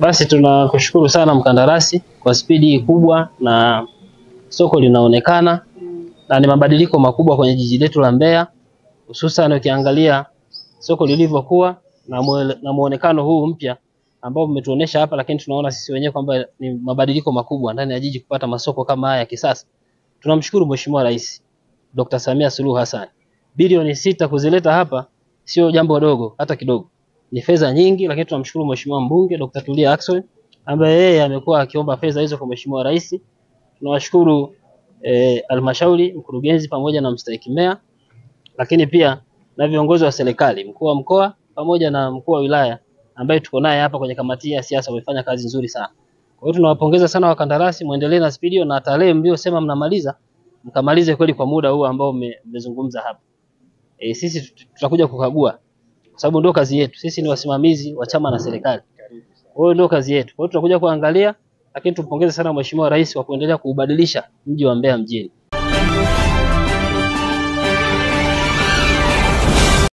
Basi tunakushukuru sana mkandarasi kwa spidi kubwa na soko linaonekana na ni mabadiliko makubwa kwenye jiji letu la Mbeya, hususan ukiangalia soko lilivyokuwa na muonekano huu mpya ambao umetuonesha hapa, lakini tunaona sisi wenyewe kwamba ni mabadiliko makubwa ndani ya jiji kupata masoko kama haya ya kisasa. Tunamshukuru Mheshimiwa Rais Dr. Samia Suluhu Hassan. Bilioni 6 kuzileta hapa sio jambo dogo hata kidogo. Ni fedha nyingi, lakini tunamshukuru Mheshimiwa Mbunge Dr. Tulia Ackson ambaye yeye amekuwa akiomba fedha hizo kwa Mheshimiwa Rais. Tunawashukuru halmashauri, mkurugenzi pamoja na mstahiki meya, lakini pia na viongozi wa serikali, mkuu wa mkoa pamoja na mkuu wa wilaya ambaye tuko naye hapa kwenye kamati ya siasa. Wamefanya kazi nzuri sana. Kwa hiyo tunawapongeza sana wakandarasi, muendelee na spidi na tarehe mliosema mnamaliza mkamalize kweli kwa muda huu ambao mmezungumza hapa. Sisi tutakuja kukagua kwa sababu ndio kazi yetu. Sisi ni wasimamizi wa chama na serikali. Kwa hiyo ndio kazi yetu. Kwa hiyo tutakuja kuangalia, lakini tumpongeze sana Mheshimiwa Rais kwa kuendelea kuubadilisha mji wa Mbeya mjini.